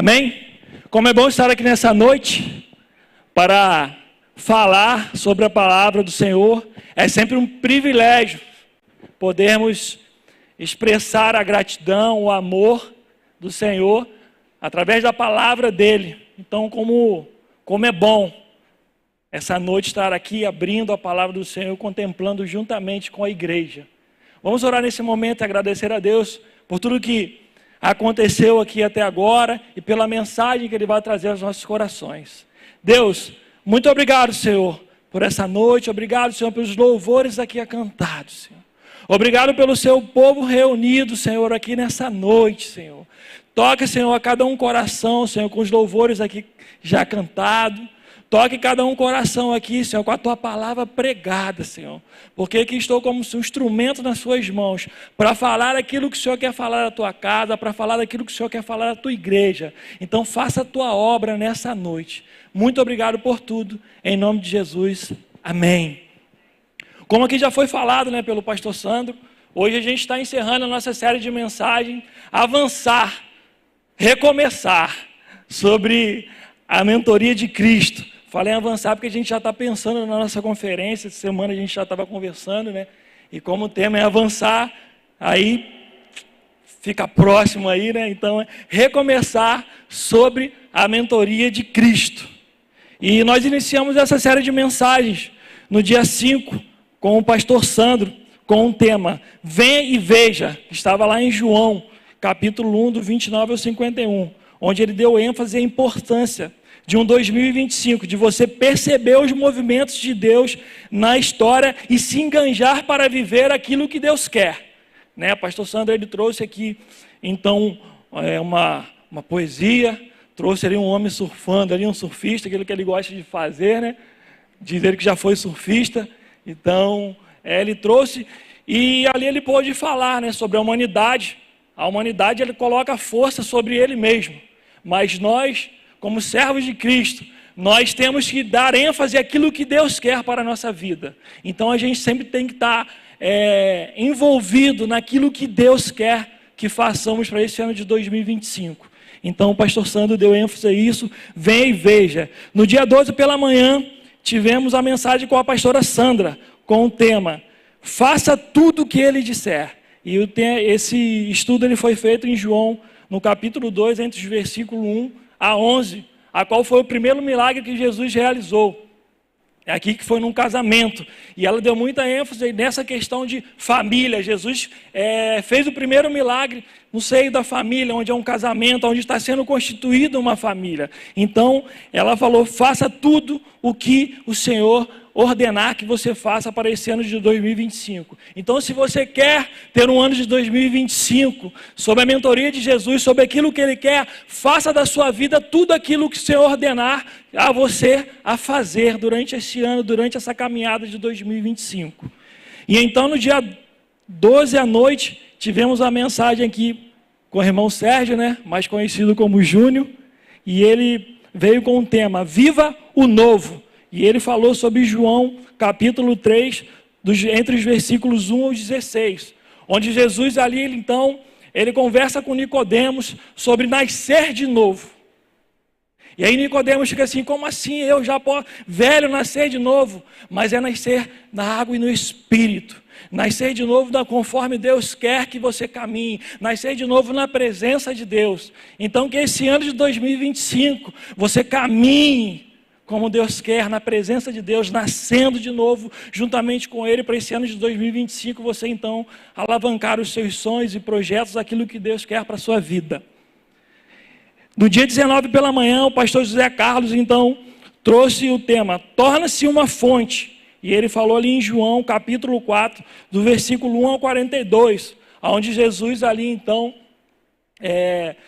Amém? Como é bom estar aqui nessa noite para falar sobre a palavra do Senhor. É sempre um privilégio podermos expressar a gratidão, o amor do Senhor através da palavra dele. Então, como é bom essa noite estar aqui abrindo a palavra do Senhor, contemplando juntamente com a igreja. Vamos orar nesse momento e agradecer a Deus por tudo que aconteceu aqui até agora e pela mensagem que Ele vai trazer aos nossos corações. Deus, muito obrigado, Senhor, por essa noite. Obrigado, Senhor, pelos louvores aqui cantados, Senhor. Obrigado pelo seu povo reunido, Senhor, aqui nessa noite, Senhor. Toque, Senhor, a cada um coração, Senhor, com os louvores aqui já cantados. Toque cada um coração aqui, Senhor, com a Tua palavra pregada, Senhor. Porque aqui estou como um instrumento nas Suas mãos, para falar aquilo que o Senhor quer falar da Tua casa, para falar aquilo que o Senhor quer falar da Tua igreja. Então faça a Tua obra nessa noite. Muito obrigado por tudo, em nome de Jesus, amém. Como aqui já foi falado, pelo pastor Sandro, hoje a gente está encerrando a nossa série de mensagens, avançar, recomeçar, sobre a mentoria de Cristo. Falei em avançar porque a gente já está pensando na nossa conferência, essa semana a gente já estava conversando, E como o tema é avançar, aí fica próximo aí, Então é recomeçar sobre a mentoria de Cristo. E nós iniciamos essa série de mensagens no dia 5, com o pastor Sandro, com o tema Venha e Veja, que estava lá em João, capítulo 1, do 29 ao 51, onde ele deu ênfase à importância de um 2025, de você perceber os movimentos de Deus na história e se enganjar para viver aquilo que Deus quer. Pastor Sandro, ele trouxe aqui, então, uma poesia, trouxe ali um homem surfando, ali um surfista, aquilo que ele gosta de fazer, Diz ele que já foi surfista, então, ele trouxe, e ali ele pôde falar, sobre a humanidade. A humanidade, ele coloca força sobre ele mesmo, mas nós, como servos de Cristo, nós temos que dar ênfase àquilo que Deus quer para a nossa vida. Então a gente sempre tem que estar envolvido naquilo que Deus quer que façamos para esse ano de 2025. Então o pastor Sandro deu ênfase a isso, venha e veja. No dia 12 pela manhã, tivemos a mensagem com a pastora Sandra, com o tema, faça tudo o que ele disser. E esse estudo ele foi feito em João, no capítulo 2, entre os versículos 1 a 11, a qual foi o primeiro milagre que Jesus realizou. É aqui que foi num casamento. E ela deu muita ênfase nessa questão de família. Jesus fez o primeiro milagre no seio da família, onde é um casamento, onde está sendo constituída uma família. Então, ela falou, faça tudo o que o Senhor ordenar que você faça para esse ano de 2025. Então, se você quer ter um ano de 2025, sob a mentoria de Jesus, sobre aquilo que Ele quer, faça da sua vida tudo aquilo que o Senhor ordenar a você a fazer durante esse ano, durante essa caminhada de 2025. E então, no dia 12 à noite, tivemos a mensagem aqui com o irmão Sérgio, mais conhecido como Júnior, e ele veio com o tema, Viva o Novo. E ele falou sobre João, capítulo 3, entre os versículos 1 ao 16, onde Jesus ali, então, ele conversa com Nicodemos sobre nascer de novo. E aí Nicodemos fica assim, como assim eu já posso, velho, nascer de novo? Mas é nascer na água e no Espírito. Nascer de novo conforme Deus quer que você caminhe. Nascer de novo na presença de Deus. Então que esse ano de 2025, você caminhe como Deus quer, na presença de Deus, nascendo de novo, juntamente com Ele, para esse ano de 2025, você então alavancar os seus sonhos e projetos, aquilo que Deus quer para a sua vida. No dia 19 pela manhã, o pastor José Carlos, então, trouxe o tema, torna-se uma fonte. E ele falou ali em João, capítulo 4, do versículo 1 ao 42, onde Jesus ali, então,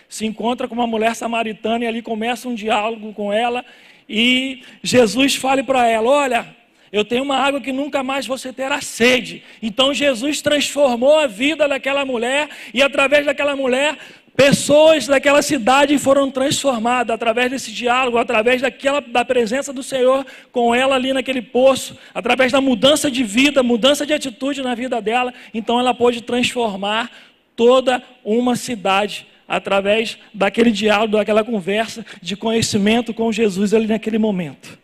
se encontra com uma mulher samaritana e ali começa um diálogo com ela, e Jesus fala para ela, olha, eu tenho uma água que nunca mais você terá sede. Então Jesus transformou a vida daquela mulher, e através daquela mulher, pessoas daquela cidade foram transformadas, através desse diálogo, através da presença do Senhor com ela ali naquele poço, através da mudança de vida, mudança de atitude na vida dela. Então ela pôde transformar toda uma cidade através daquele diálogo, daquela conversa de conhecimento com Jesus ali naquele momento.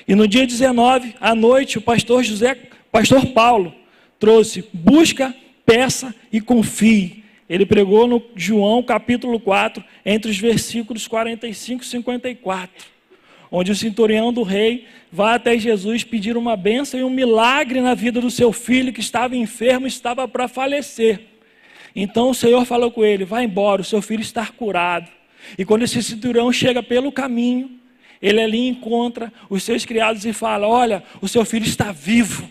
E no dia 19, à noite, o pastor Paulo trouxe: busca, peça e confie. Ele pregou no João capítulo 4, entre os versículos 45 e 54, onde o centurião do rei vai até Jesus pedir uma bênção e um milagre na vida do seu filho que estava enfermo e estava para falecer. Então o Senhor falou com ele: vai embora, o seu filho está curado. E quando esse centurião chega pelo caminho, ele ali encontra os seus criados e fala: olha, o seu filho está vivo.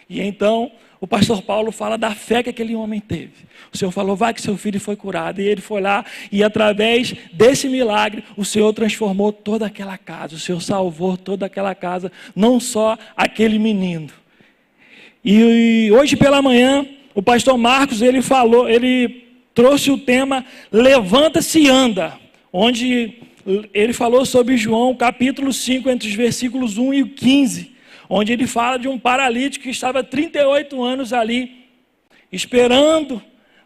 E então o pastor Paulo fala da fé que aquele homem teve. O Senhor falou: vai que seu filho foi curado. E ele foi lá e através desse milagre o Senhor transformou toda aquela casa. O Senhor salvou toda aquela casa, não só aquele menino. E hoje pela manhã o pastor Marcos, ele trouxe o tema Levanta-se e anda, onde ele falou sobre João capítulo 5, entre os versículos 1 e 15, onde ele fala de um paralítico que estava 38 anos ali, esperando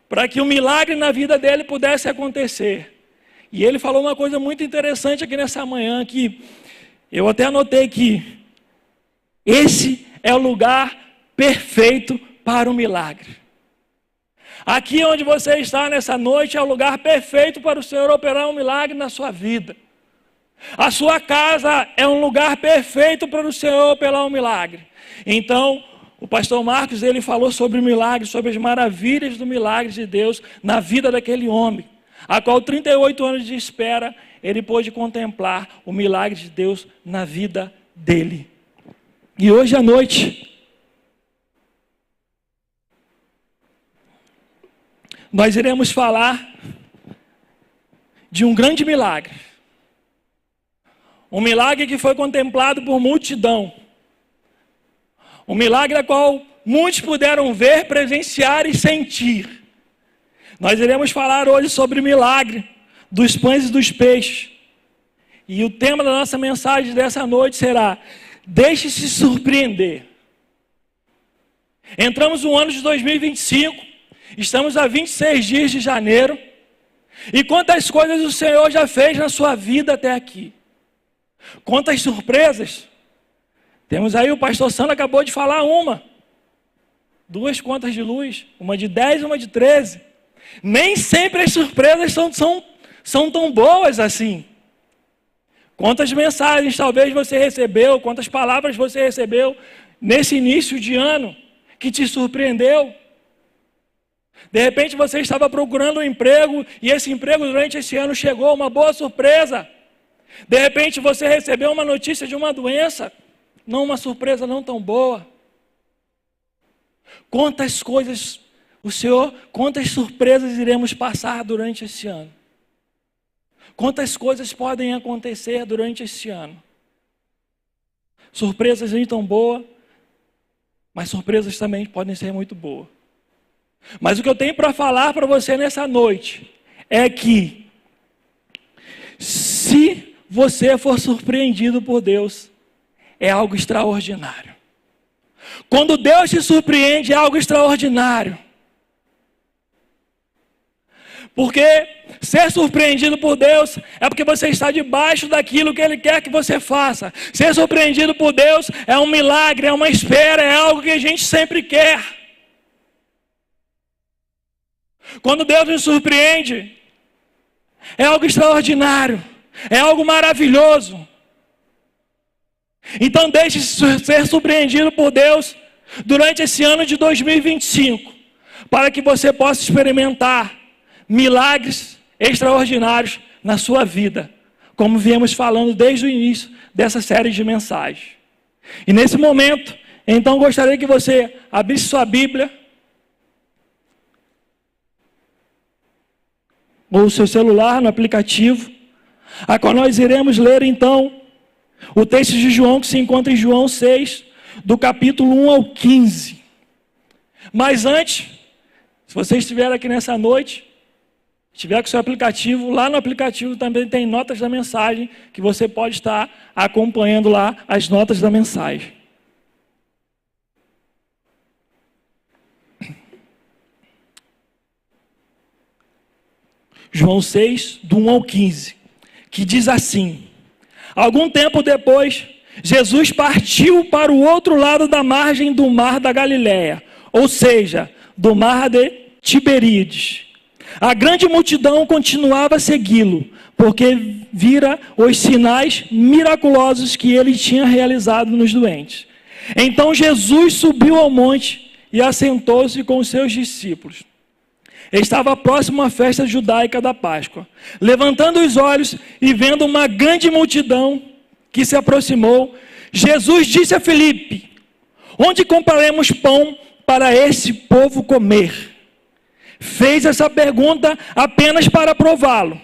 para que um milagre na vida dele pudesse acontecer. E ele falou uma coisa muito interessante aqui nessa manhã, que eu até anotei aqui: esse é o lugar perfeito para o milagre. Aqui onde você está nessa noite é o lugar perfeito para o Senhor operar um milagre na sua vida. A sua casa é um lugar perfeito para o Senhor operar um milagre. Então, o pastor Marcos, ele falou sobre o milagre, sobre as maravilhas do milagre de Deus na vida daquele homem, a qual 38 anos de espera, ele pôde contemplar o milagre de Deus na vida dele. E hoje à noite, nós iremos falar de um grande milagre. Um milagre que foi contemplado por multidão. Um milagre a qual muitos puderam ver, presenciar e sentir. Nós iremos falar hoje sobre o milagre dos pães e dos peixes. E o tema da nossa mensagem dessa noite será: deixe-se surpreender. Entramos no ano de 2025, estamos a 26 dias de janeiro, e quantas coisas o Senhor já fez na sua vida até aqui. Quantas surpresas. Temos aí, o pastor Sandro acabou de falar duas contas de luz, uma de 10 e uma de 13. Nem sempre as surpresas são tão boas assim. Quantas mensagens talvez você recebeu, quantas palavras você recebeu nesse início de ano que te surpreendeu. De repente você estava procurando um emprego e esse emprego durante esse ano chegou, uma boa surpresa. De repente você recebeu uma notícia de uma doença, não uma surpresa não tão boa. Quantas coisas quantas surpresas iremos passar durante esse ano? Quantas coisas podem acontecer durante esse ano? Surpresas nem tão boas, mas surpresas também podem ser muito boas. Mas o que eu tenho para falar para você nessa noite é que, se você for surpreendido por Deus, é algo extraordinário. Quando Deus te surpreende, é algo extraordinário. Porque ser surpreendido por Deus é porque você está debaixo daquilo que Ele quer que você faça. Ser surpreendido por Deus é um milagre, é uma espera, é algo que a gente sempre quer. Quando Deus nos surpreende, é algo extraordinário, é algo maravilhoso. Então deixe-se ser surpreendido por Deus durante esse ano de 2025, para que você possa experimentar milagres extraordinários na sua vida, como viemos falando desde o início dessa série de mensagens. E nesse momento, então gostaria que você abrisse sua Bíblia, ou o seu celular no aplicativo, a qual nós iremos ler então o texto de João que se encontra em João 6, do capítulo 1 ao 15. Mas antes, se você estiver aqui nessa noite, estiver com o seu aplicativo, lá no aplicativo também tem notas da mensagem, que você pode estar acompanhando lá as notas da mensagem. João 6, do 1 ao 15, que diz assim: algum tempo depois, Jesus partiu para o outro lado da margem do mar da Galileia, ou seja, do mar de Tiberíades. A grande multidão continuava a segui-lo, porque vira os sinais miraculosos que ele tinha realizado nos doentes. Então Jesus subiu ao monte e assentou-se com os seus discípulos. Estava próximo à festa judaica da Páscoa. Levantando os olhos e vendo uma grande multidão que se aproximou, Jesus disse a Filipe: onde compraremos pão para esse povo comer? Fez essa pergunta apenas para prová-lo,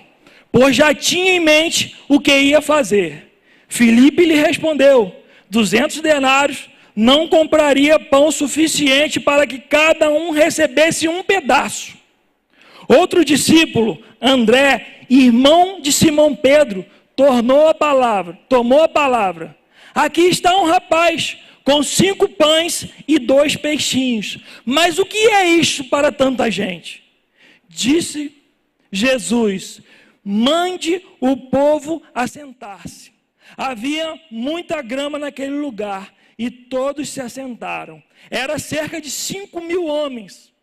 pois já tinha em mente o que ia fazer. Filipe lhe respondeu: 200 denários não compraria pão suficiente para que cada um recebesse um pedaço. Outro discípulo, André, irmão de Simão Pedro, tomou a palavra. Aqui está um rapaz com 5 pães e 2 peixinhos. Mas o que é isto para tanta gente? Disse Jesus: mande o povo assentar-se. Havia muita grama naquele lugar e todos se assentaram. Era cerca de 5.000 homens.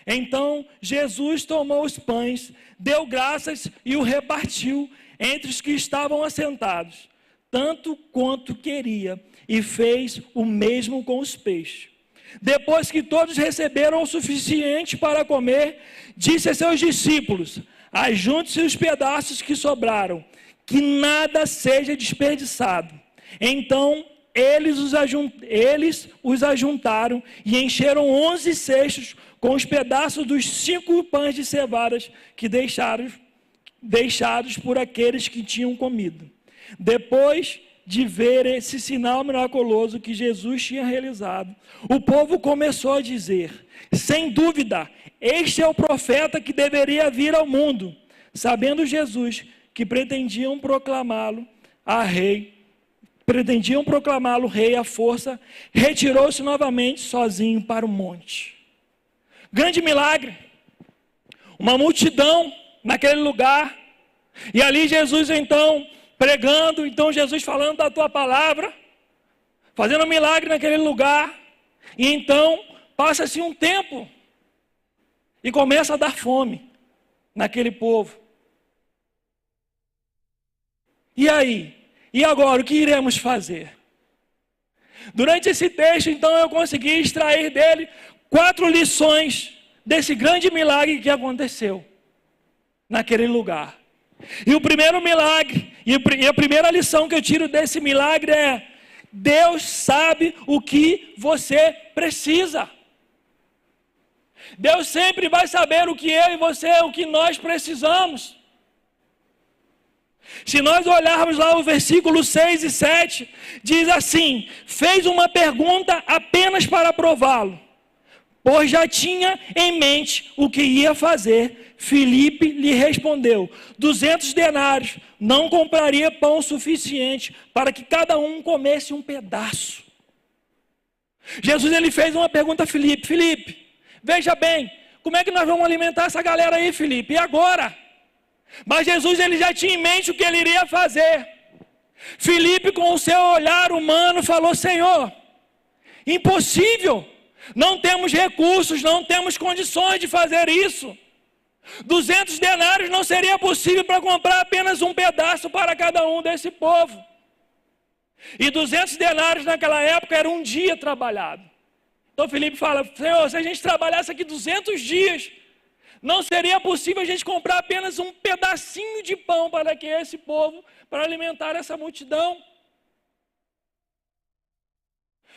Então Jesus tomou os pães, deu graças e o repartiu entre os que estavam assentados, tanto quanto queria, e fez o mesmo com os peixes. Depois que todos receberam o suficiente para comer, disse a seus discípulos: ajunte-se os pedaços que sobraram, que nada seja desperdiçado. Então eles os ajuntaram e encheram 11 cestos com os pedaços dos 5 pães de cevadas que deixados por aqueles que tinham comido. Depois de ver esse sinal miraculoso que Jesus tinha realizado, o povo começou a dizer: sem dúvida, este é o profeta que deveria vir ao mundo. Sabendo Jesus que pretendiam proclamá-lo rei à força, retirou-se novamente sozinho para o monte. Grande milagre, uma multidão naquele lugar, e ali Jesus então pregando, então Jesus falando da tua palavra, fazendo um milagre naquele lugar, e então passa-se um tempo, e começa a dar fome naquele povo. E aí? E agora, o que iremos fazer? Durante esse texto, então, eu consegui extrair dele 4 lições desse grande milagre que aconteceu naquele lugar. E o primeiro milagre, e a primeira lição que eu tiro desse milagre é: Deus sabe o que você precisa. Deus sempre vai saber o que eu e você, o que nós precisamos. Se nós olharmos lá o versículo 6 e 7, diz assim: fez uma pergunta apenas para prová-lo, pois já tinha em mente o que ia fazer. Filipe lhe respondeu: 200 denários não compraria pão suficiente para que cada um comesse um pedaço. Jesus ele fez uma pergunta a Filipe: Filipe, veja bem, como é que nós vamos alimentar essa galera aí, Filipe? E agora? Mas Jesus ele já tinha em mente o que ele iria fazer. Filipe, com o seu olhar humano, falou: Senhor, impossível, não temos recursos, não temos condições de fazer isso. 200 denários não seria possível para comprar apenas um pedaço para cada um desse povo. E 200 denários naquela época era um dia trabalhado. Então Filipe fala: Senhor, se a gente trabalhasse aqui 200 dias, não seria possível a gente comprar apenas um pedacinho de pão para que esse povo, para alimentar essa multidão.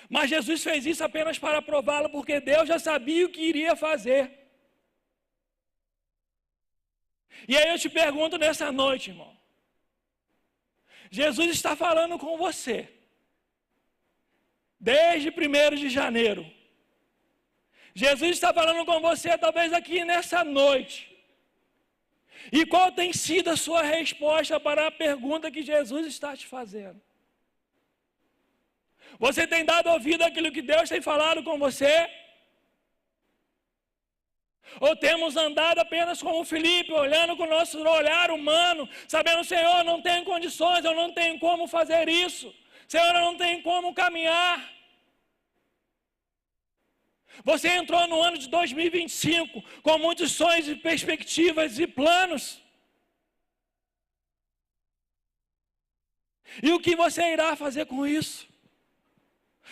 Mas Jesus fez isso apenas para prová-lo, porque Deus já sabia o que iria fazer. E aí eu te pergunto nessa noite, irmão. Jesus está falando com você desde 1º de janeiro. Jesus está falando com você talvez aqui nessa noite. E qual tem sido a sua resposta para a pergunta que Jesus está te fazendo? Você tem dado ouvido àquilo que Deus tem falado com você? Ou temos andado apenas como Filipe, olhando com o nosso olhar humano, sabendo, Senhor, eu não tenho condições, eu não tenho como fazer isso. Senhor, eu não tenho como caminhar. Você entrou no ano de 2025 com muitos sonhos e perspectivas e planos. E o que você irá fazer com isso?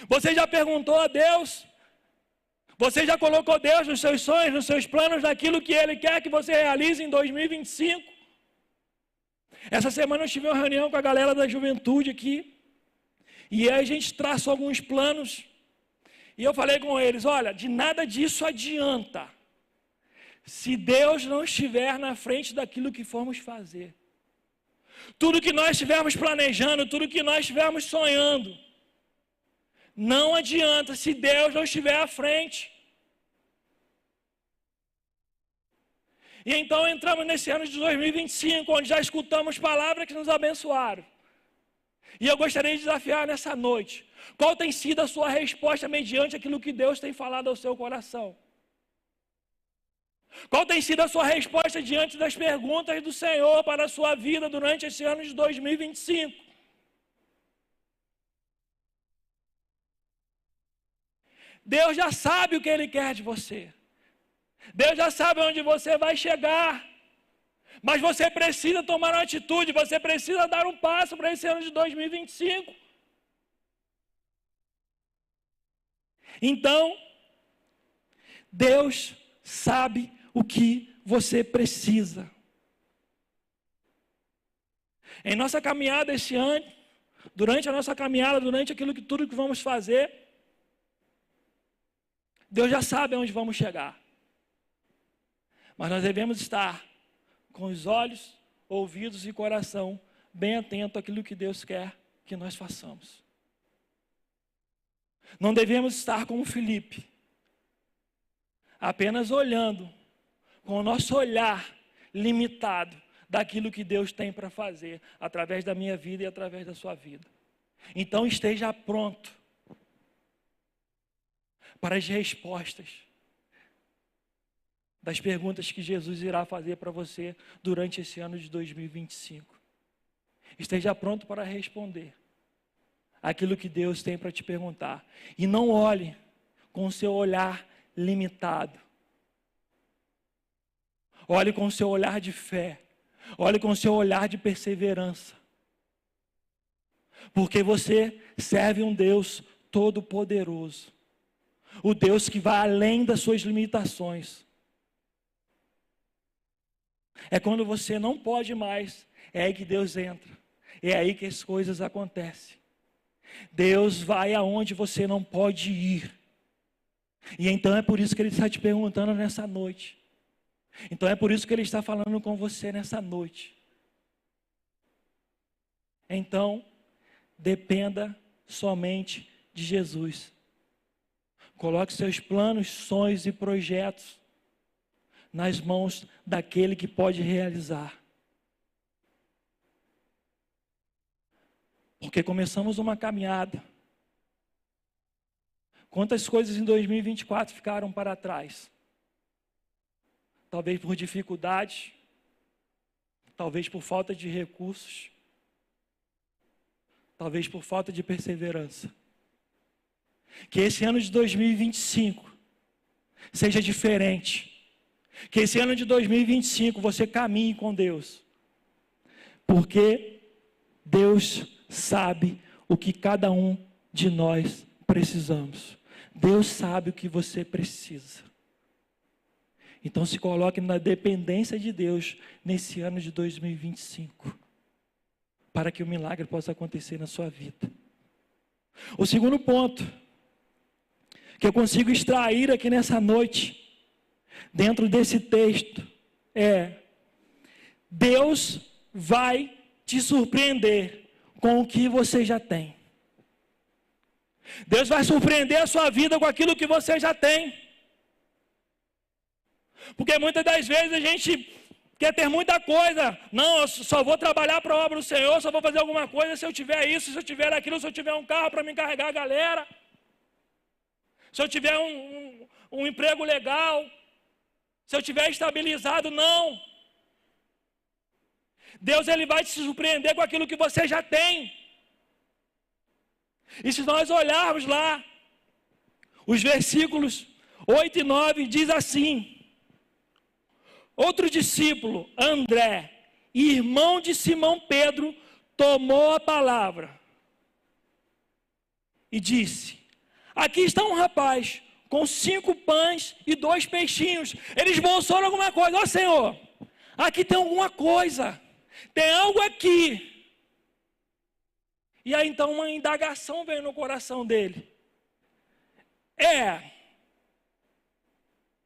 Você já perguntou a Deus? Você já colocou Deus nos seus sonhos, nos seus planos, naquilo que Ele quer que você realize em 2025? Essa semana eu tive uma reunião com a galera da juventude aqui. E aí a gente traçou alguns planos. E eu falei com eles, olha, de nada disso adianta se Deus não estiver na frente daquilo que formos fazer. Tudo que nós estivermos planejando, tudo que nós estivermos sonhando, não adianta se Deus não estiver à frente. E então entramos nesse ano de 2025, onde já escutamos palavras que nos abençoaram. E eu gostaria de desafiar nessa noite, qual tem sido a sua resposta mediante aquilo que Deus tem falado ao seu coração? Qual tem sido a sua resposta diante das perguntas do Senhor para a sua vida durante esse ano de 2025? Deus já sabe o que Ele quer de você. Deus já sabe onde você vai chegar. Mas você precisa tomar uma atitude, você precisa dar um passo para esse ano de 2025. Então, Deus sabe o que você precisa. Em nossa caminhada esse ano, durante a nossa caminhada, durante tudo que vamos fazer, Deus já sabe aonde vamos chegar. Mas nós devemos estar com os olhos, ouvidos e coração bem atento àquilo que Deus quer que nós façamos. Não devemos estar como Filipe, apenas olhando com o nosso olhar limitado daquilo que Deus tem para fazer através da minha vida e através da sua vida. Então esteja pronto para as respostas das perguntas que Jesus irá fazer para você durante esse ano de 2025. Esteja pronto para responder aquilo que Deus tem para te perguntar. E não olhe com o seu olhar limitado. Olhe com o seu olhar de fé. Olhe com o seu olhar de perseverança. Porque você serve um Deus todo-poderoso. O Deus que vai além das suas limitações. É quando você não pode mais, é aí que Deus entra. É aí que as coisas acontecem. Deus vai aonde você não pode ir. E então é por isso que Ele está te perguntando nessa noite. Então é por isso que Ele está falando com você nessa noite. Então, dependa somente de Jesus. Coloque seus planos, sonhos e projetos nas mãos daquele que pode realizar. Porque começamos uma caminhada. Quantas coisas em 2024 ficaram para trás? Talvez por dificuldades, talvez por falta de recursos, talvez por falta de perseverança. Que esse ano de 2025 seja diferente. Que esse ano de 2025 você caminhe com Deus. Porque Deus sabe o que cada um de nós precisamos. Deus sabe o que você precisa. Então se coloque na dependência de Deus nesse ano de 2025. Para que o milagre possa acontecer na sua vida. O segundo ponto que eu consigo extrair aqui nessa noite, dentro desse texto, é: Deus vai te surpreender com o que você já tem. Deus vai surpreender a sua vida com aquilo que você já tem. Porque muitas das vezes a gente quer ter muita coisa. Não, eu só vou trabalhar para a obra do Senhor, só vou fazer alguma coisa se eu tiver isso, se eu tiver aquilo, se eu tiver um carro para me carregar a galera. Se eu tiver um emprego legal, se eu estiver estabilizado, não. Deus ele vai te surpreender com aquilo que você já tem. E se nós olharmos lá, os versículos 8 e 9 diz assim: outro discípulo, André, irmão de Simão Pedro, tomou a palavra e disse: aqui está um rapaz com 5 pães e 2 peixinhos. Ele esboçou alguma coisa. Ó Senhor, aqui tem alguma coisa. Tem algo aqui. E aí então uma indagação veio no coração dele.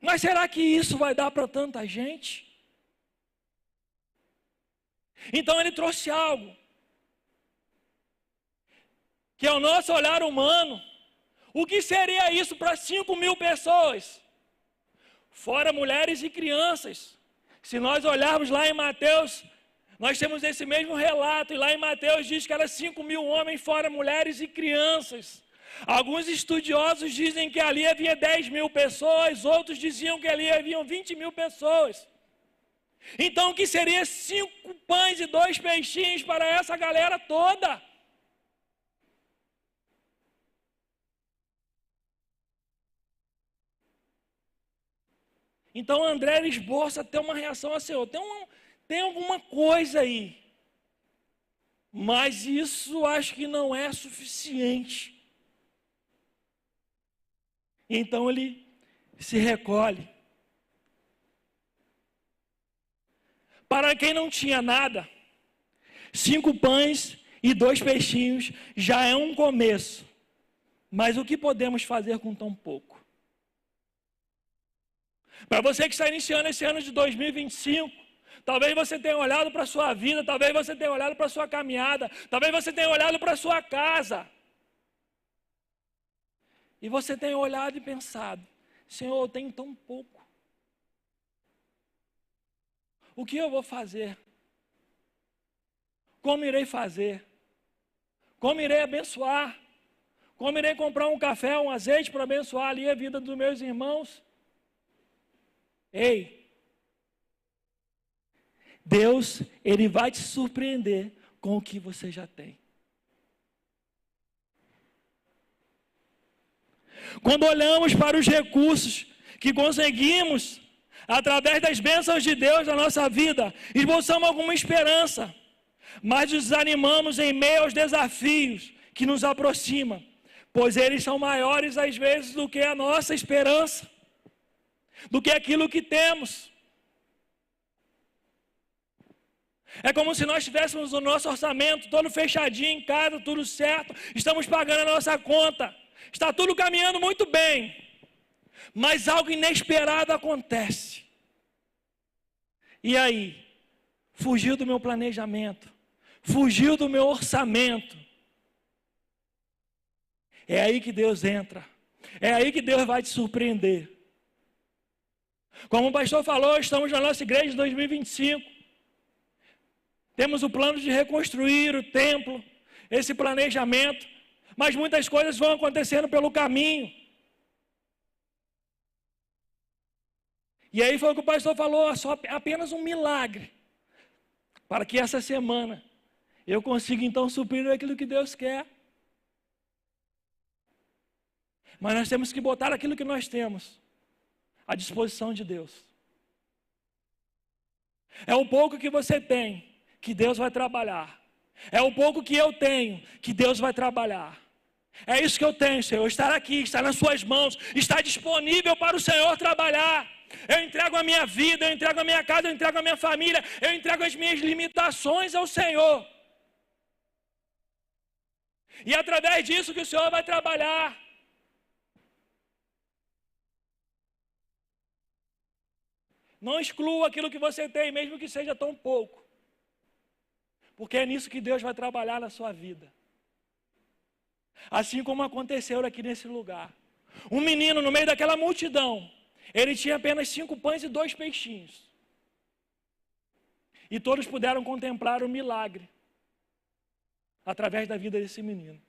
Mas será que isso vai dar para tanta gente? Então ele trouxe algo que ao nosso olhar humano, o que seria isso para 5.000 pessoas? Fora mulheres e crianças. Se nós olharmos lá em Mateus, nós temos esse mesmo relato, e lá em Mateus diz que era 5.000 homens, fora mulheres e crianças. Alguns estudiosos dizem que ali havia 10.000 pessoas, outros diziam que ali haviam 20.000 pessoas. Então o que seria 5 pães e 2 peixinhos para essa galera toda? Então André esboça até uma reação assim: Senhor, tem alguma coisa aí, mas isso acho que não é suficiente. Então ele se recolhe. Para quem não tinha nada, 5 pães e 2 peixinhos já é um começo. Mas o que podemos fazer com tão pouco? Para você que está iniciando esse ano de 2025, talvez você tenha olhado para a sua vida, talvez você tenha olhado para a sua caminhada, talvez você tenha olhado para a sua casa. E você tenha olhado e pensado: Senhor, eu tenho tão pouco. O que eu vou fazer? Como irei fazer? Como irei abençoar? Como irei comprar um café, um azeite para abençoar ali a vida dos meus irmãos? Ei, Deus, Ele vai te surpreender com o que você já tem. Quando olhamos para os recursos que conseguimos, através das bênçãos de Deus na nossa vida, esboçamos alguma esperança, mas nos desanimamos em meio aos desafios que nos aproximam, pois eles são maiores às vezes do que a nossa esperança, do que aquilo que temos. É como se nós tivéssemos o nosso orçamento todo fechadinho em casa, tudo certo, estamos pagando a nossa conta, está tudo caminhando muito bem, mas algo inesperado acontece. E aí? Fugiu do meu planejamento, fugiu do meu orçamento. É aí que Deus entra, é aí que Deus vai te surpreender. Como o pastor falou, estamos na nossa igreja de 2025. Temos o plano de reconstruir o templo, esse planejamento, mas muitas coisas vão acontecendo pelo caminho. E aí foi o que o pastor falou: só apenas um milagre, para que essa semana eu consiga então suprir aquilo que Deus quer. Mas nós temos que botar aquilo que nós temos à disposição de Deus. É o pouco que você tem que Deus vai trabalhar. É o pouco que eu tenho que Deus vai trabalhar. É isso que eu tenho, Senhor, estar aqui, estar nas suas mãos, estar disponível para o Senhor trabalhar. Eu entrego a minha vida, eu entrego a minha casa, eu entrego a minha família, eu entrego as minhas limitações ao Senhor. E através disso que o Senhor vai trabalhar. Não exclua aquilo que você tem, mesmo que seja tão pouco. Porque é nisso que Deus vai trabalhar na sua vida. Assim como aconteceu aqui nesse lugar. Um menino no meio daquela multidão, ele tinha apenas 5 pães e 2 peixinhos. E todos puderam contemplar o milagre através da vida desse menino.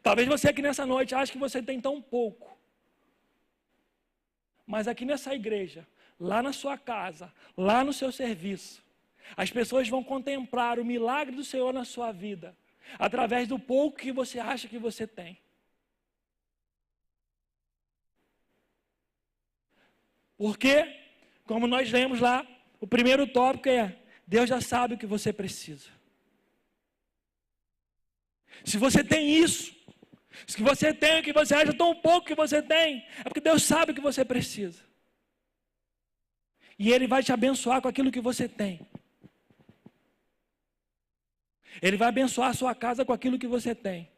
Talvez você aqui nessa noite ache que você tem tão pouco. Mas aqui nessa igreja, lá na sua casa, lá no seu serviço, as pessoas vão contemplar o milagre do Senhor na sua vida, através do pouco que você acha que você tem. Porque, como nós lemos lá, o primeiro tópico é: Deus já sabe o que você precisa. Se você tem isso, se você tem o que você acha tão pouco que você tem, é porque Deus sabe o que você precisa. E Ele vai te abençoar com aquilo que você tem. Ele vai abençoar a sua casa com aquilo que você tem.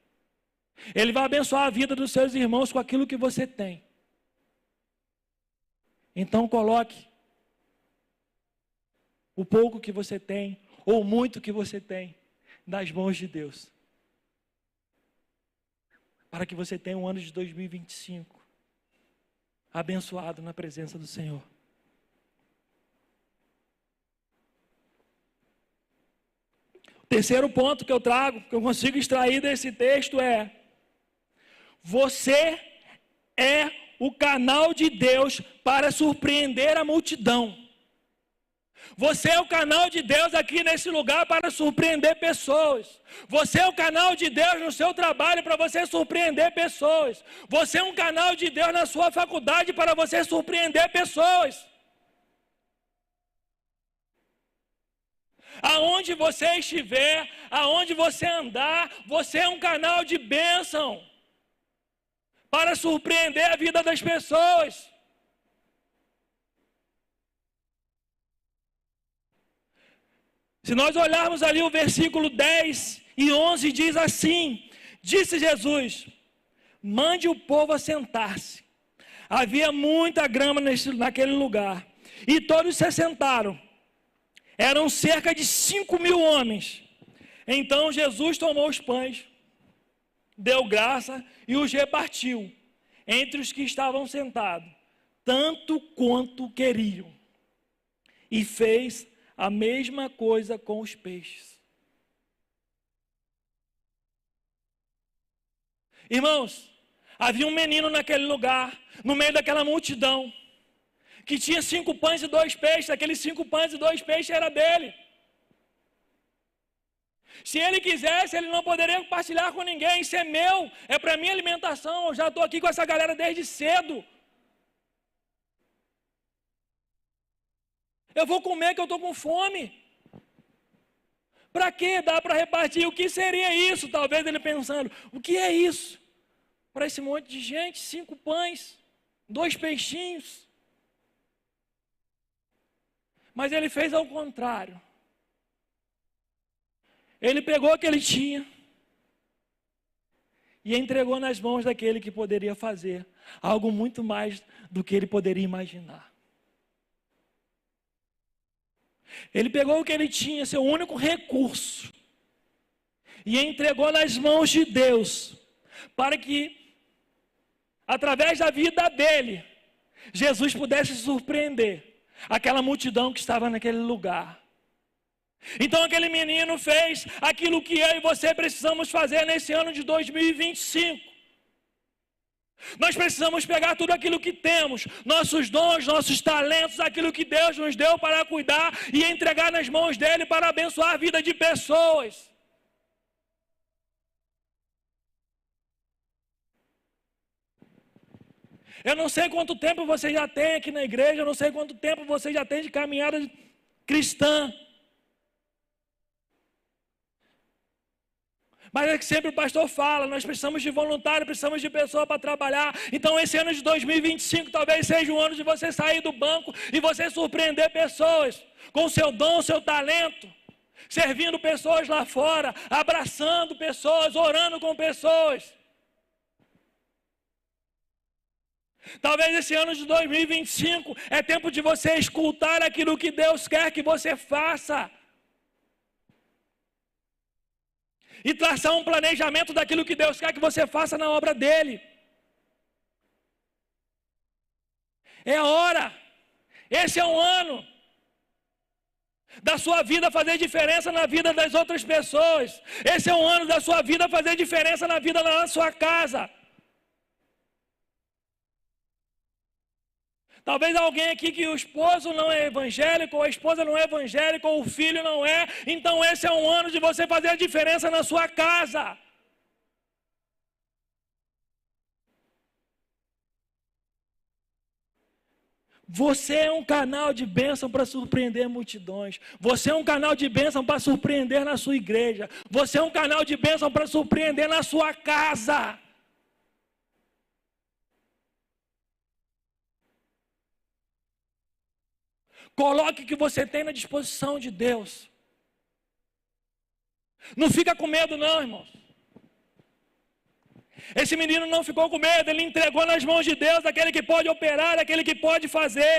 Ele vai abençoar a vida dos seus irmãos com aquilo que você tem. Então coloque o pouco que você tem, ou muito que você tem, nas mãos de Deus. Para que você tenha um ano de 2025 abençoado na presença do Senhor. O terceiro ponto que eu trago, que eu consigo extrair desse texto é: você é o canal de Deus para surpreender a multidão. Você é o canal de Deus aqui nesse lugar para surpreender pessoas. Você é o canal de Deus no seu trabalho para você surpreender pessoas. Você é um canal de Deus na sua faculdade para você surpreender pessoas. Aonde você estiver, aonde você andar, você é um canal de bênção para surpreender a vida das pessoas. Se nós olharmos ali o versículo 10 e 11, diz assim: disse Jesus, mande o povo assentar-se. Havia muita grama naquele lugar, e todos se assentaram. Eram cerca de 5.000 homens. Então Jesus tomou os pães, deu graça e os repartiu entre os que estavam sentados, tanto quanto queriam. E fez a mesma coisa com os peixes. Irmãos, havia um menino naquele lugar, no meio daquela multidão, que tinha 5 pães e 2 peixes. Aqueles 5 pães e 2 peixes era dele. Se ele quisesse, ele não poderia compartilhar com ninguém. Isso é meu, é para minha alimentação. Eu já estou aqui com essa galera desde cedo. Eu vou comer que eu estou com fome. Para que dá para repartir? O que seria isso? Talvez ele pensando, o que é isso? Para esse monte de gente, 5 pães, 2 peixinhos. Mas ele fez ao contrário. Ele pegou o que ele tinha e entregou nas mãos daquele que poderia fazer algo muito mais do que ele poderia imaginar. Ele pegou o que ele tinha, seu único recurso, e entregou nas mãos de Deus, para que, através da vida dele, Jesus pudesse surpreender aquela multidão que estava naquele lugar. Então aquele menino fez aquilo que eu e você precisamos fazer nesse ano de 2025. Nós precisamos pegar tudo aquilo que temos, nossos dons, nossos talentos, aquilo que Deus nos deu para cuidar e entregar nas mãos dele para abençoar a vida de pessoas. Eu não sei quanto tempo você já tem aqui na igreja, eu não sei quanto tempo você já tem de caminhada cristã. Mas é que sempre o pastor fala, nós precisamos de voluntário, precisamos de pessoa para trabalhar. Então esse ano de 2025 talvez seja um ano de você sair do banco e você surpreender pessoas com seu dom, seu talento, servindo pessoas lá fora, abraçando pessoas, orando com pessoas. Talvez esse ano de 2025 é tempo de você escutar aquilo que Deus quer que você faça. E traçar um planejamento daquilo que Deus quer que você faça na obra dele. É a hora. Esse é um ano da sua vida fazer diferença na vida das outras pessoas. Esse é um ano da sua vida fazer diferença na vida da sua casa. Talvez alguém aqui que o esposo não é evangélico, ou a esposa não é evangélica, ou o filho não é. Então esse é um ano de você fazer a diferença na sua casa. Você é um canal de bênção para surpreender multidões. Você é um canal de bênção para surpreender na sua igreja. Você é um canal de bênção para surpreender na sua casa. Coloque o que você tem na disposição de Deus. Não fica com medo não, irmãos. Esse menino não ficou com medo, ele entregou nas mãos de Deus, aquele que pode operar, aquele que pode fazer.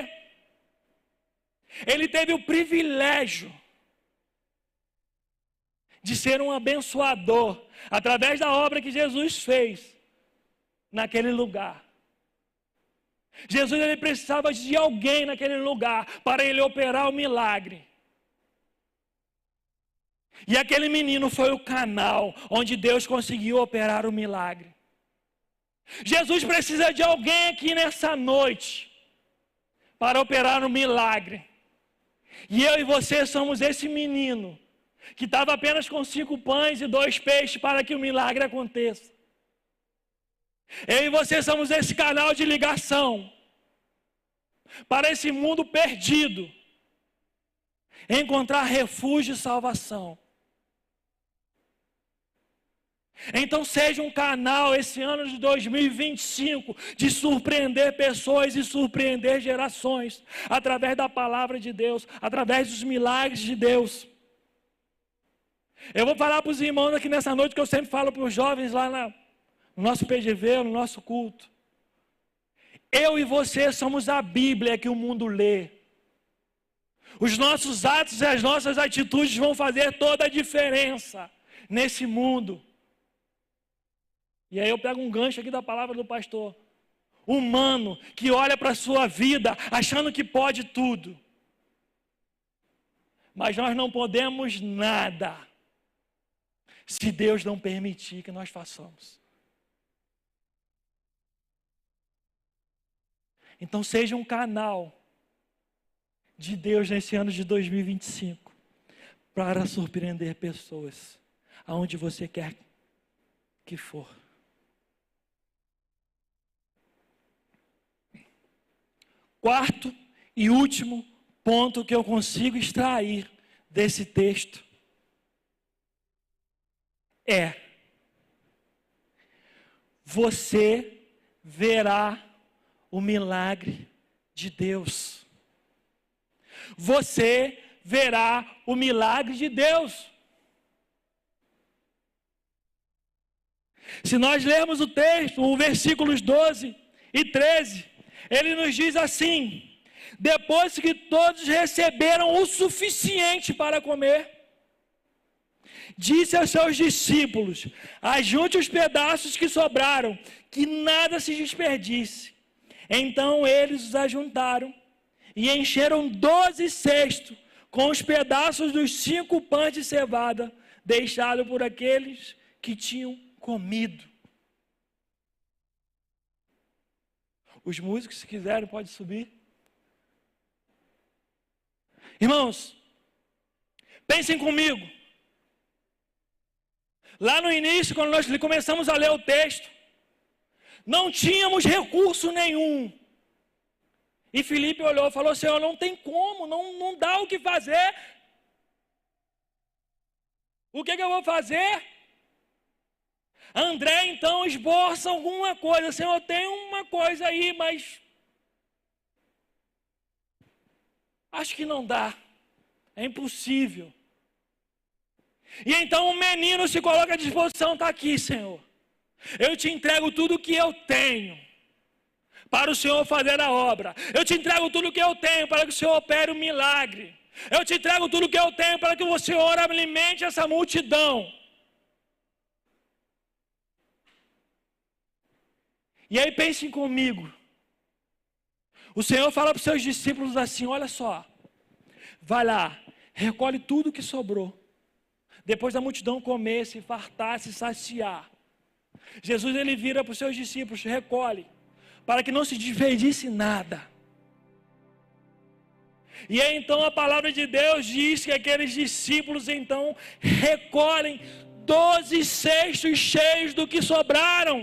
Ele teve o privilégio de ser um abençoador, através da obra que Jesus fez naquele lugar. Jesus ele precisava de alguém naquele lugar para ele operar o milagre. E aquele menino foi o canal onde Deus conseguiu operar o milagre. Jesus precisa de alguém aqui nessa noite para operar o milagre. E eu e você somos esse menino que estava apenas com 5 pães e 2 peixes para que o milagre aconteça. Eu e você somos esse canal de ligação para esse mundo perdido encontrar refúgio e salvação. Então seja um canal esse ano de 2025 de surpreender pessoas e surpreender gerações através da palavra de Deus, através dos milagres de Deus. Eu vou falar para os irmãos aqui nessa noite que eu sempre falo para os jovens lá no nosso PGV, no nosso culto. Eu e você somos a Bíblia que o mundo lê. Os nossos atos e as nossas atitudes vão fazer toda a diferença nesse mundo. E aí eu pego um gancho aqui da palavra do pastor. Humano que olha para a sua vida achando que pode tudo. Mas nós não podemos nada se Deus não permitir que nós façamos. Então seja um canal de Deus nesse ano de 2025 para surpreender pessoas aonde você quer que for. Quarto e último ponto que eu consigo extrair desse texto é: você verá o milagre de Deus. Você verá o milagre de Deus. Se nós lermos o texto, os versículos 12 e 13, ele nos diz assim: depois que todos receberam o suficiente para comer, disse aos seus discípulos: ajunte os pedaços que sobraram, que nada se desperdice. Então eles os ajuntaram e encheram 12 cestos com os pedaços dos 5 pães de cevada, deixados por aqueles que tinham comido. Os músicos, se quiserem, podem subir. Irmãos, pensem comigo. Lá no início, quando nós começamos a ler o texto, não tínhamos recurso nenhum. E Filipe olhou e falou: Senhor, não tem como, não dá o que fazer. O que eu vou fazer? André então esboça alguma coisa: Senhor, tem uma coisa aí, mas acho que não dá, é impossível. E então o menino se coloca à disposição: está aqui, Senhor, eu te entrego tudo o que eu tenho para o Senhor fazer a obra. Eu te entrego tudo o que eu tenho para que o Senhor opere o milagre. Eu te entrego tudo o que eu tenho para que o Senhor alimente essa multidão. E aí pensem comigo. O Senhor fala para os seus discípulos assim: olha só, vai lá, recolhe tudo que sobrou. Depois da multidão comer, se fartar, se saciar, Jesus ele vira para os seus discípulos: recolhe, para que não se desperdice nada. E aí, então a palavra de Deus diz que aqueles discípulos então recolhem 12 cestos cheios do que sobraram.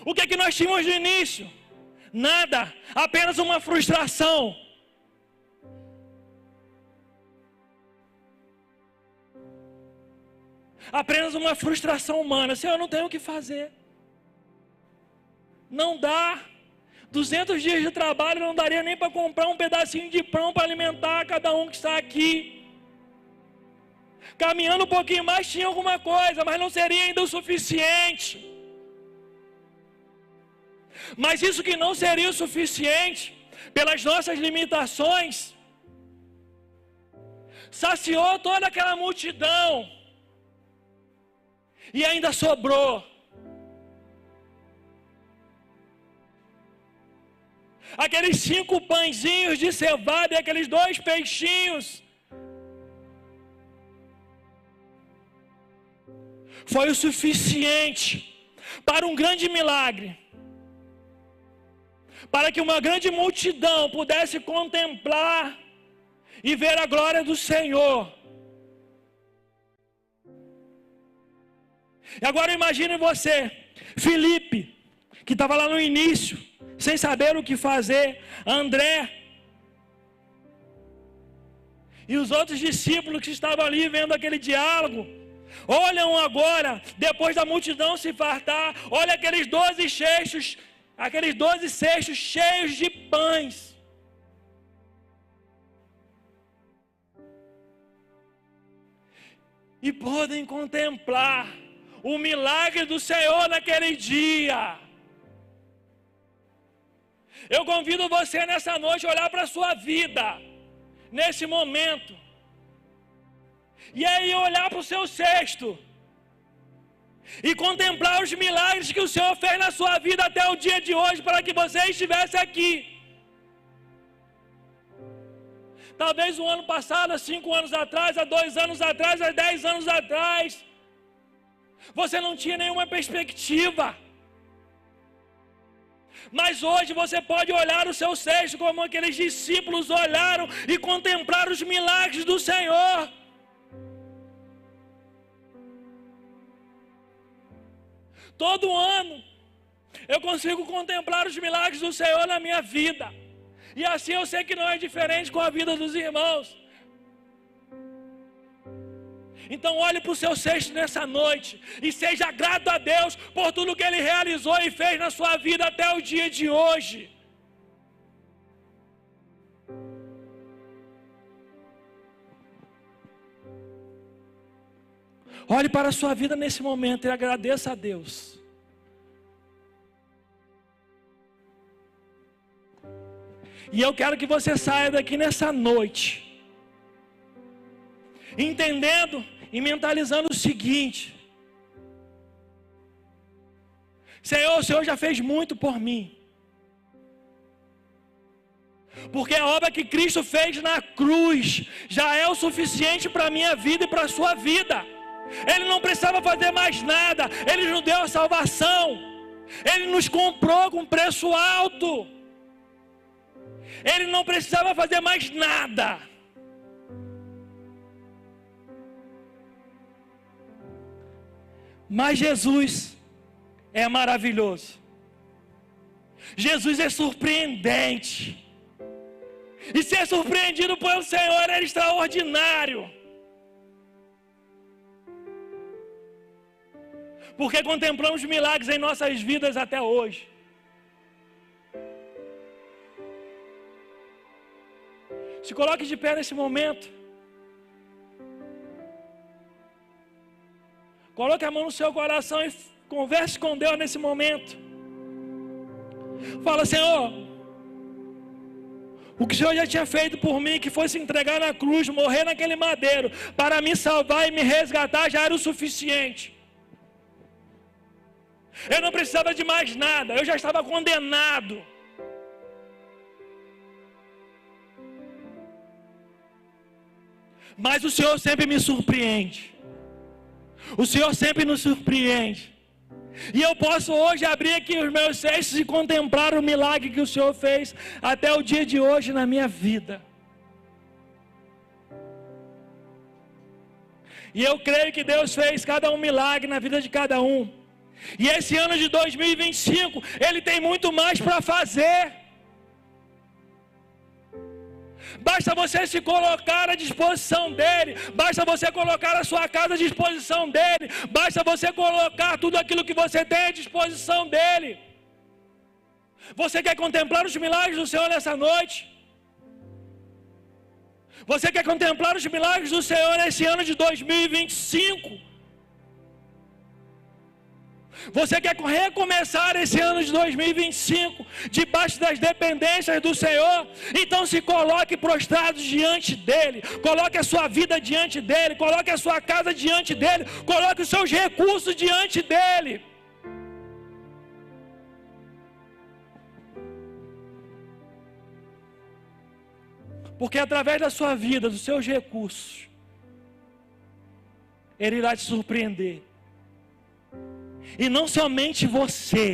O que é que nós tínhamos no início? Nada, apenas uma frustração. Apenas uma frustração humana. Senhor, eu não tenho o que fazer. Não dá. 200 dias de trabalho não daria nem para comprar um pedacinho de pão para alimentar cada um que está aqui. Caminhando um pouquinho mais tinha alguma coisa, mas não seria ainda o suficiente. Mas isso que não seria o suficiente, pelas nossas limitações, saciou toda aquela multidão. E ainda sobrou. Aqueles 5 pãezinhos de cevada e aqueles 2 peixinhos. Foi o suficiente para um grande milagre. Para que uma grande multidão pudesse contemplar e ver a glória do Senhor. E agora imagine você, Filipe, que estava lá no início, sem saber o que fazer, André, e os outros discípulos que estavam ali vendo aquele diálogo, olham agora, depois da multidão se fartar, olha aqueles 12 cestos cheios de pães. E podem contemplar o milagre do Senhor naquele dia. Eu convido você nessa noite a olhar para a sua vida, nesse momento, e aí olhar para o seu cesto, e contemplar os milagres que o Senhor fez na sua vida até o dia de hoje, para que você estivesse aqui. Talvez um ano passado, há 5 anos atrás, há 2 anos atrás, há 10 anos atrás, você não tinha nenhuma perspectiva. Mas hoje você pode olhar o seu cesto como aqueles discípulos olharam e contemplar os milagres do Senhor. Todo ano eu consigo contemplar os milagres do Senhor na minha vida. E assim eu sei que não é diferente com a vida dos irmãos. Então olhe para o seu cesto nessa noite e seja grato a Deus por tudo que Ele realizou e fez na sua vida até o dia de hoje. Olhe para a sua vida nesse momento e agradeça a Deus. E eu quero que você saia daqui nessa noite, entendendo e mentalizando o seguinte: Senhor, o Senhor já fez muito por mim. Porque a obra que Cristo fez na cruz já é o suficiente para a minha vida e para a sua vida. Ele não precisava fazer mais nada. Ele nos deu a salvação. Ele nos comprou com preço alto. Ele não precisava fazer mais nada. Mas Jesus é maravilhoso. Jesus é surpreendente. E ser surpreendido pelo Senhor é extraordinário. Porque contemplamos milagres em nossas vidas até hoje. Se coloque de pé nesse momento. Coloque a mão no seu coração e converse com Deus nesse momento. Fala: Senhor, o que o Senhor já tinha feito por mim, que foi se entregar na cruz, morrer naquele madeiro, para me salvar e me resgatar, já era o suficiente. Eu não precisava de mais nada, eu já estava condenado. Mas o Senhor sempre me surpreende. O Senhor sempre nos surpreende. E eu posso hoje abrir aqui os meus cestos e contemplar o milagre que o Senhor fez até o dia de hoje na minha vida. E eu creio que Deus fez cada um milagre na vida de cada um. E esse ano de 2025, Ele tem muito mais para fazer. Basta você se colocar à disposição dEle. Basta você colocar a sua casa à disposição dEle. Basta você colocar tudo aquilo que você tem à disposição dEle. Você quer contemplar os milagres do Senhor nessa noite? Você quer contemplar os milagres do Senhor nesse ano de 2025? Você quer recomeçar esse ano de 2025 debaixo das dependências do Senhor? Então se coloque prostrado diante dEle. Coloque a sua vida diante dEle. Coloque a sua casa diante dEle. Coloque os seus recursos diante dEle. Porque através da sua vida, dos seus recursos, Ele irá te surpreender. E não somente você.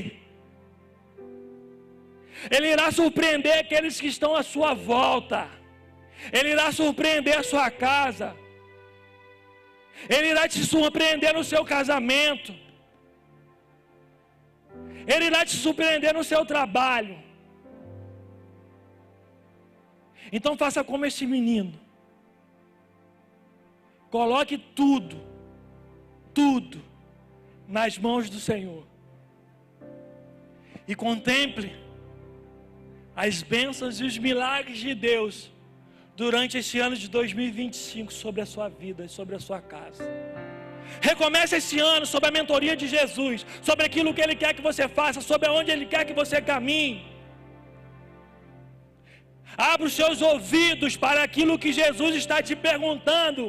Ele irá surpreender aqueles que estão à sua volta. Ele irá surpreender a sua casa. Ele irá te surpreender no seu casamento. Ele irá te surpreender no seu trabalho. Então faça como esse menino. Coloque tudo nas mãos do Senhor. E contemple as bênçãos e os milagres de Deus durante esse ano de 2025 sobre a sua vida e sobre a sua casa. Recomece esse ano sob a mentoria de Jesus, sobre aquilo que Ele quer que você faça, sobre onde Ele quer que você caminhe. Abra os seus ouvidos para aquilo que Jesus está te perguntando,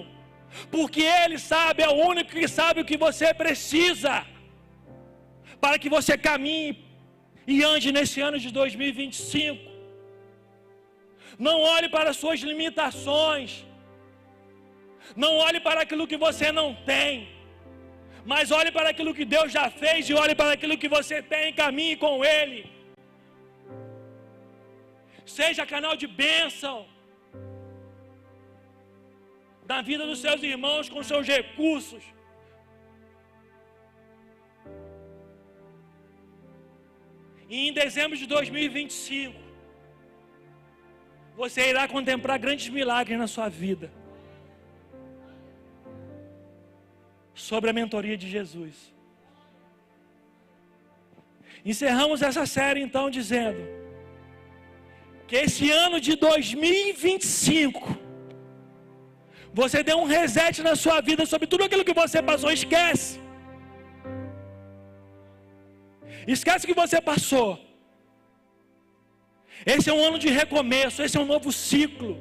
porque Ele sabe, é o único que sabe o que você precisa, para que você caminhe e ande nesse ano de 2025. Não olhe para as suas limitações, não olhe para aquilo que você não tem, mas olhe para aquilo que Deus já fez e olhe para aquilo que você tem e caminhe com Ele. Seja canal de bênção na vida dos seus irmãos com seus recursos. E em dezembro de 2025, você irá contemplar grandes milagres na sua vida, sobre a mentoria de Jesus. Encerramos essa série então dizendo que esse ano de 2025 você dê um reset na sua vida sobre tudo aquilo que você passou. Esquece o que você passou. Esse é um ano de recomeço, esse é um novo ciclo.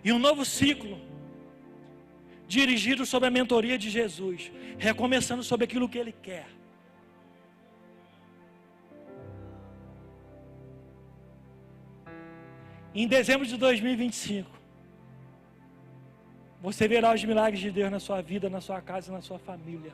E um novo ciclo dirigido sob a mentoria de Jesus, recomeçando sobre aquilo que Ele quer. Em dezembro de 2025, você verá os milagres de Deus na sua vida, na sua casa e na sua família.